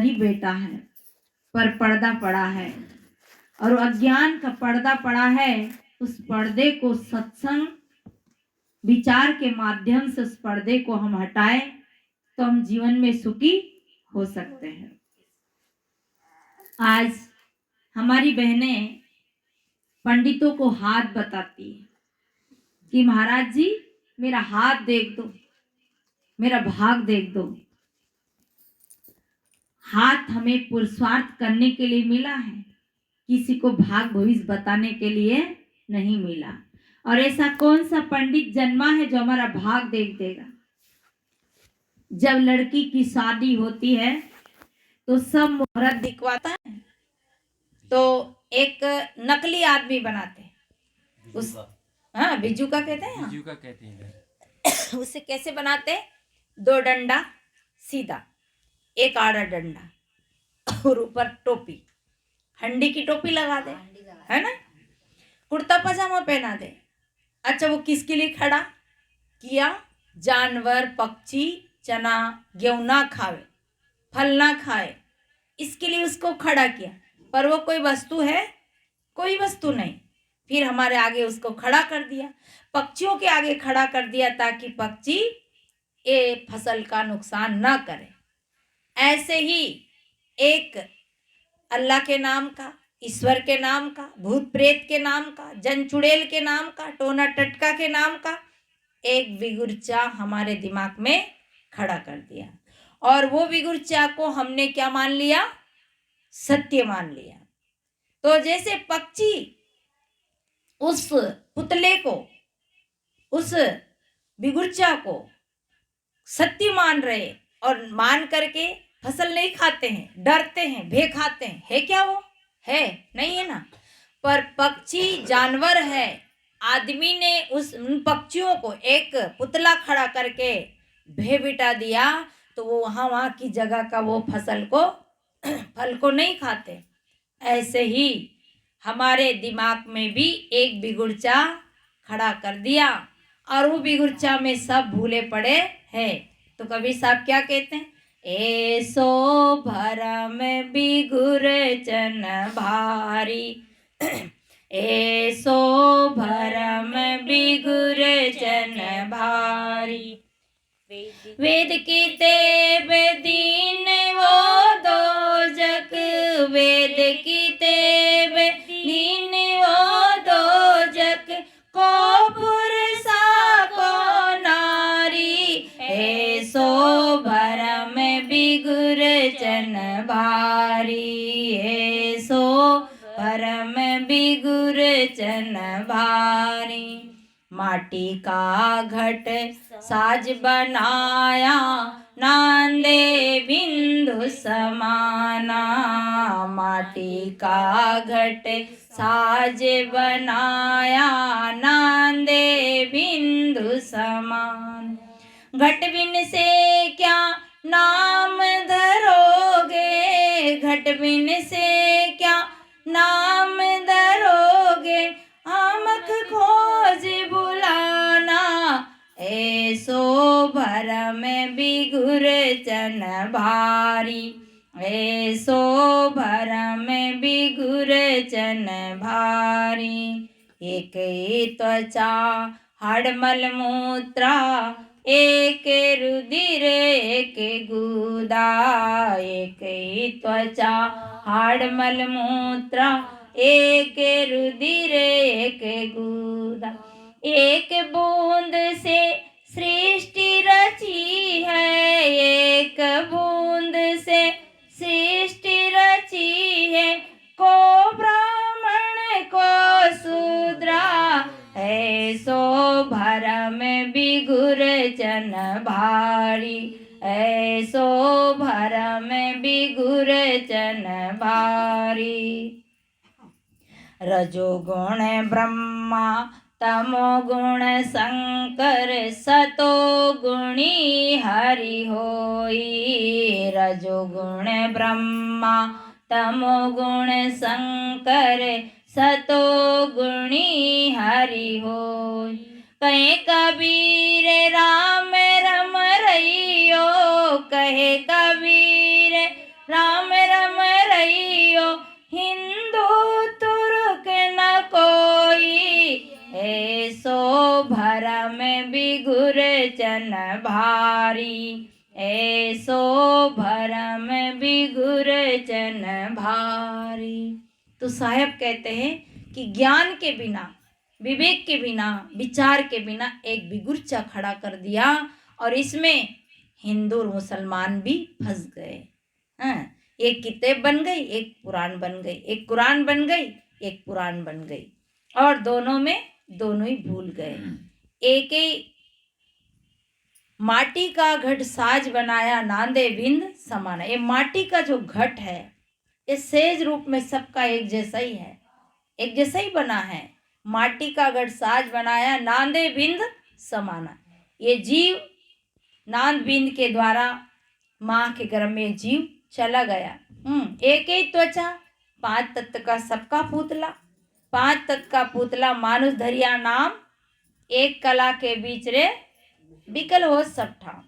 ही बेटा है, पर पर्दा पड़ा है और अज्ञान का पर्दा पड़ा है। उस पर्दे को सत्संग विचार के माध्यम से उस पर्दे को हम हटाएं तो हम जीवन में सुखी हो सकते हैं। आज हमारी बहनें पंडितों को हाथ बताती है कि महाराज जी मेरा हाथ देख दो, मेरा भाग देख दो। हाथ हमें पुरुषार्थ करने के लिए मिला है, किसी को भाग भविष्य बताने के लिए नहीं मिला। और ऐसा कौन सा पंडित जन्मा है जो हमारा भाग देख देगा। जब लड़की की शादी होती है तो सब मुहूर्त दिखवाता है, तो एक नकली आदमी बनाते हैं उस, हाँ बिजू का कहते हैं, बिजू का कहते हैं। उसे कैसे बनाते? 2 डंडा सीधा, एक आड़ा डंडा और ऊपर टोपी, हंडी की टोपी लगा दे, है ना, कुर्ता पजामा पहना दे। अच्छा वो किसके लिए खड़ा किया? जानवर पक्षी चना गेहूं ना खावे, फल ना खाए, इसके लिए उसको खड़ा किया। पर वो कोई वस्तु है? कोई वस्तु नहीं। फिर हमारे आगे उसको खड़ा कर दिया, पक्षियों के आगे खड़ा कर दिया ताकि पक्षी ये फसल का नुकसान ना करे। ऐसे ही एक अल्लाह के नाम का, ईश्वर के नाम का, भूत प्रेत के नाम का, जन चुड़ैल के नाम का, टोना टटका के नाम का एक विगुर्चा हमारे दिमाग में खड़ा कर दिया। और वो विगुर्चा को हमने क्या मान लिया? सत्य मान लिया। तो जैसे पक्षी उस पुतले को, उस विगुर्चा को सत्य मान रहे और मान करके फसल नहीं खाते हैं, डरते हैं, भे खाते हैं, है क्या वो? है नहीं है ना। पर पक्षी जानवर है, आदमी ने उन पक्षियों को एक पुतला खड़ा करके भे बिठा दिया तो वो वहाँ की जगह का वो फसल को फल को नहीं खाते। ऐसे ही हमारे दिमाग में भी एक बिगुर्चा खड़ा कर दिया और वो बिगुर्चा में सब भूले पड़े हैं। तो कबीर साहब क्या कहते हैं? ऐसो भरम बिगुरचन भारी, ऐसो भरम बिगुरचन भारी। वेद की तेब दीन वो दोजक, वेद की तेब दीन वो दोजक, को पुरुषा को नारी, ऐसो भरम बिगुरचन भारी, ऐसो भरम बिगुरचन भारी। माटी का घट साज बनाया, नांदे बिंदु समाना, माटी का घट साज बनाया, नांदे बिंदु समान। घट बिन से क्या नाम धरोगे, घट बिन से क्या नाम धरोगे, आमक खोज बुलाना, ऐसो भरम बिगुरचन भारी, ऐसो भरम बिगुरचन भारी। एक त्वचा हाड़मल मूत्रा, एक रुधिर एक गुदा, एक त्वचा हाड़मल मूत्रा, एक रुधिर एक गुदा। एक बूंद से सृष्टि रची है, एक बूंद से सृष्टि रची है, को ब्राह्मण को शूद्रा, ऐसो भरम बिगुरचन भारी, ऐसो भरम बिगुरचन भारी। रजोगुण ब्रह्मा तमोगुण शंकर, सतो गुणी हरि होई, रजोगुण ब्रह्मा तमोगुण शंकर, सतो गुणी हरि होई। कहे कबीर राम रम रहियो, कहे कबीर राम मन भारी, ऐसो भरम बिगुर जन भारी। तो साहब कहते हैं कि ज्ञान के बिना, विवेक के बिना, विचार के बिना एक बिगुर्चा खड़ा कर दिया और इसमें हिंदू और मुसलमान भी फंस गए। हाँ, एक किताब बन गई, एक कुरान बन गई, एक कुरान बन गई, एक पुराण बन गई, और दोनों में दोनों ही भूल गए। एक ही माटी का घट साज बनाया, नांदे बिंद समाना। ये माटी का जो घट है ये सेज रूप में सबका एक जैसा ही है, एक जैसा ही बना है। माटी का घट साज बनाया, नांदे बिंद समाना। ये जीव नांद बिंद के द्वारा माँ के गर्भ में जीव चला गया। एक ही त्वचा, पांच तत्व का सबका पुतला, पांच तत्व का पुतला मानुष धरिया नाम, एक कला के बीच रे बिकल हो सब ठाम।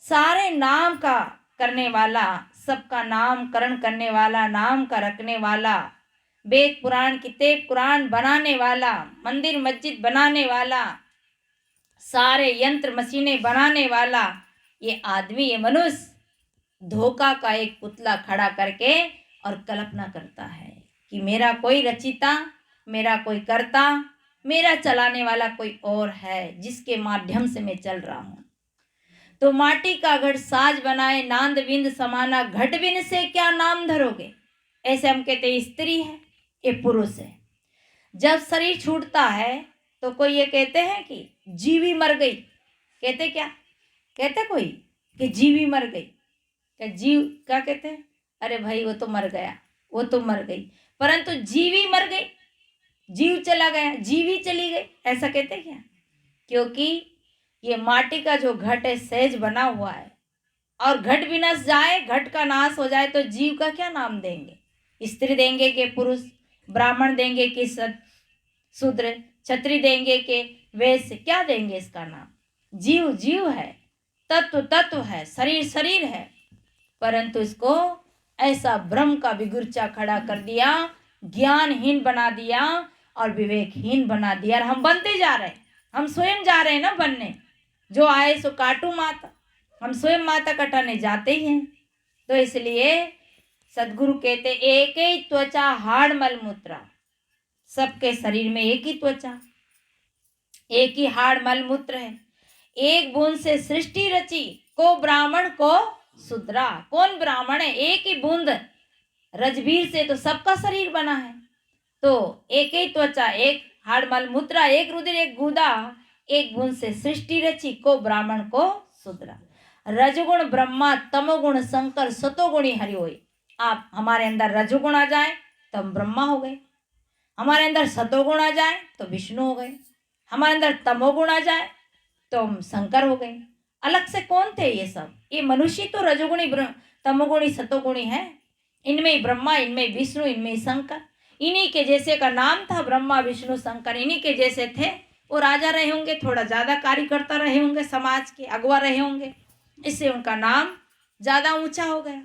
सारे नाम का करने वाला, सबका नामकरण करने वाला, नाम का रखने वाला, वेद पुराण किताब कुरान बनाने वाला, मंदिर मस्जिद बनाने वाला, सारे यंत्र मशीनें बनाने वाला, ये आदमी, ये मनुष्य धोखा का एक पुतला खड़ा करके और कल्पना करता है कि मेरा कोई रचिता, मेरा कोई कर्ता, मेरा चलाने वाला कोई और है जिसके माध्यम से मैं चल रहा हूं। तो माटी का घट साज बनाए, नांद बिंद समाना, घट बिन से क्या नाम धरोगे। ऐसे हम कहते स्त्री है, ये पुरुष है। जब शरीर छूटता है तो कोई ये कहते हैं कि जीवी मर गई, कहते क्या कहते कोई कि जीवी मर गई, क्या जीव क्या कहते हैं, अरे भाई वो तो मर गया, वो तो मर गई। परंतु जीवी मर गई, जीव चला गया, जीवी चली गई, ऐसा कहते क्या। क्योंकि ये माटी का जो घट है सहज बना हुआ है, और घट भी नस जाए, घट का नाश हो जाए तो जीव का क्या नाम देंगे। स्त्री देंगे कि पुरुष, ब्राह्मण देंगे कि शूद्र, क्षत्रिय देंगे कि वैश्य, क्या देंगे इसका नाम। जीव जीव है, तत्व तत्व है, शरीर शरीर है, परंतु इसको ऐसा भ्रम का बिगुर्चा खड़ा कर दिया, ज्ञानहीन बना दिया और विवेकहीन बना दिया। और हम बनते जा रहे हैं, हम स्वयं जा रहे हैं ना बनने, जो आए सो काटू माता, हम स्वयं माता कटाने जाते ही हैं। तो इसलिए सदगुरु कहते एक ही त्वचा हाड़ मल मूत्रा, सबके शरीर में एक ही त्वचा, एक ही हाड़ मल मूत्र है। एक बूंद से सृष्टि रची, को ब्राह्मण को शूद्रा। कौन ब्राह्मण है, एक ही बूंद रजबीर से तो सबका शरीर बना है। तो एक ही त्वचा, एक हाड़ मल मूत्रा, एक रुधिर एक गुदा, एक बूंद से सृष्टि रची, को ब्राह्मण को शूद्रा। रजगुण ब्रह्मा, तमोगुण शंकर, सतोगुणी हरि होय। आप हमारे अंदर रजोगुण आ जाए तो हम ब्रह्मा हो गए, हमारे अंदर सतोगुण आ जाए तो विष्णु हो गए, हमारे अंदर तमोगुण आ जाए तो हम शंकर हो गए। अलग से कौन थे ये सब, ये मनुष्य तो रजोगुणी तमोगुणी सतोगुणी है, इनमें ब्रह्मा, इनमें विष्णु, इनमें शंकर। इन्हीं के जैसे का नाम था ब्रह्मा विष्णु शंकर, इन्हीं के जैसे थे। वो राजा रहे होंगे, थोड़ा ज़्यादा कार्यकर्ता रहे होंगे, समाज के अगुआ रहे होंगे, इससे उनका नाम ज़्यादा ऊंचा हो गया।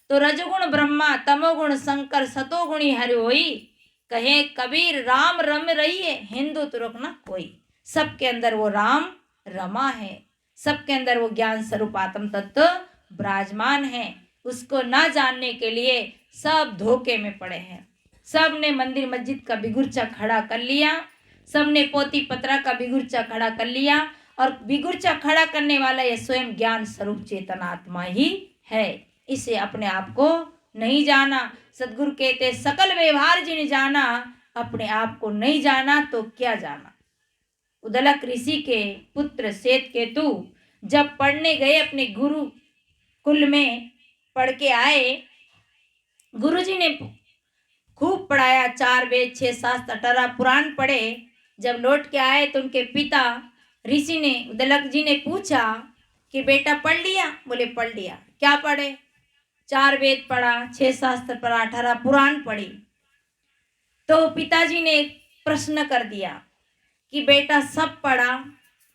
तो रजगुण ब्रह्मा, तमोगुण शंकर, सतोगुणी हरि होई, कहे कबीर राम रम रही है, हिंदू तुरक ना कोई। सबके अंदर वो राम रमा है, सबके अंदर वो ज्ञान स्वरूप आत्म तत्व विराजमान है। उसको ना जानने के लिए सब धोखे में पड़े हैं। सब ने मंदिर मस्जिद का बिगुर्चा खड़ा कर लिया, सब ने पोती पत्रा का बिगुर्चा खड़ा कर लिया, और बिगुर्चा खड़ा करने वाला ये स्वयं ज्ञान स्वरूप चेतन आत्मा ही है। इसे अपने आप को नहीं जाना। सदगुरु कहते सकल व्यवहार जिन जाना, अपने आप को नहीं जाना तो क्या जाना। उदलक ऋषि के पुत्र श्वेत केतु जब पढ़ने गए अपने गुरु कुल में, पढ़ के आए, गुरुजी ने खूब पढ़ाया, 4 वेद 6 शास्त्र 18 पुराण पढ़े। जब लौट के आए तो उनके पिता ऋषि ने, उदलक जी ने पूछा कि बेटा पढ़ लिया। बोले पढ़ लिया। क्या पढ़े? 4 वेद पढ़ा, 6 शास्त्र पढ़ा, 18 पुराण पढ़ी। तो पिताजी ने प्रश्न कर दिया कि बेटा सब पढ़ा,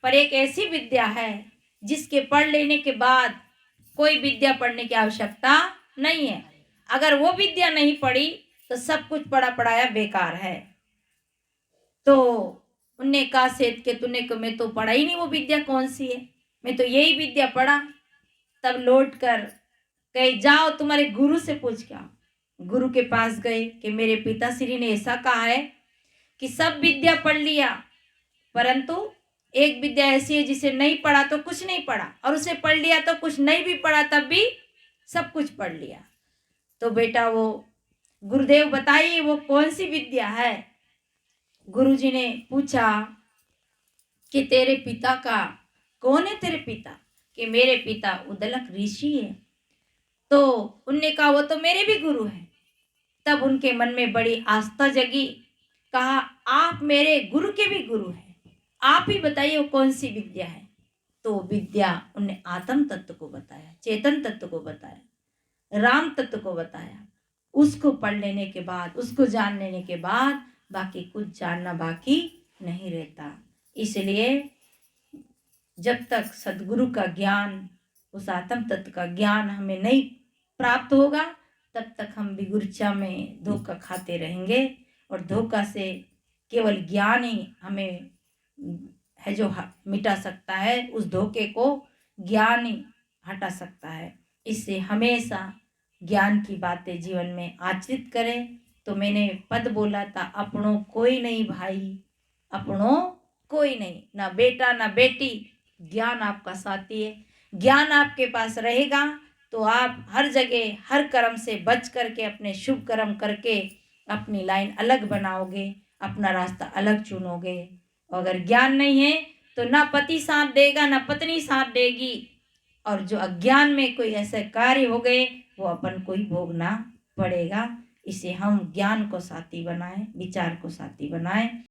पर एक ऐसी विद्या है जिसके पढ़ लेने के बाद कोई विद्या पढ़ने की आवश्यकता नहीं है। अगर वो विद्या नहीं पढ़ी तो सब कुछ पढ़ा पढ़ाया बेकार है। तो उनने कहा सेठ के तूने को मैं तो पढ़ा ही नहीं, वो विद्या कौन सी है, मैं तो यही विद्या पढ़ा। तब लौट कर कहे जाओ तुम्हारे गुरु से पूछ के आओ। गुरु के पास गए कि मेरे पिताश्री ने ऐसा कहा है कि सब विद्या पढ़ लिया, परंतु एक विद्या ऐसी है जिसे नहीं पढ़ा तो कुछ नहीं पढ़ा, और उसे पढ़ लिया तो कुछ नहीं भी पढ़ा तब भी सब कुछ पढ़ लिया। तो बेटा वो गुरुदेव बताइए वो कौन सी विद्या है। गुरुजी ने पूछा कि तेरे पिता का कौन है, तेरे पिता? कि मेरे पिता उद्दलक ऋषि है। तो उनने कहा वो तो मेरे भी गुरु हैं। तब उनके मन में बड़ी आस्था जगी। कहा आप मेरे गुरु के भी गुरु हैं, आप ही बताइए वो कौन सी विद्या है। तो विद्या उनने आत्म तत्व को बताया, चेतन तत्व को बताया, राम तत्व को बताया। उसको पढ़ लेने के बाद, उसको जान लेने के बाद बाकी कुछ जानना बाकी नहीं रहता। इसलिए जब तक सदगुरु का ज्ञान, उस आत्म तत्व का ज्ञान हमें नहीं प्राप्त होगा, तब तक हम विगुरचा में धोखा खाते रहेंगे। और धोखा से केवल ज्ञान ही हमें है जो मिटा सकता है, उस धोखे को ज्ञान ही हटा सकता है। इससे हमेशा ज्ञान की बातें जीवन में आचरित करें। तो मैंने पद बोला था, अपनों कोई नहीं भाई, अपनों कोई नहीं, ना बेटा ना बेटी, ज्ञान आपका साथी है। ज्ञान आपके पास रहेगा तो आप हर जगह हर कर्म से बच करके अपने शुभ कर्म करके अपनी लाइन अलग बनाओगे, अपना रास्ता अलग चुनोगे। अगर ज्ञान नहीं है तो ना पति साथ देगा ना पत्नी साथ देगी, और जो अज्ञान में कोई ऐसे कार्य हो गए वो अपन को ही भोगना पड़ेगा। इसे हम ज्ञान को साथी बनाएं, विचार को साथी बनाएं।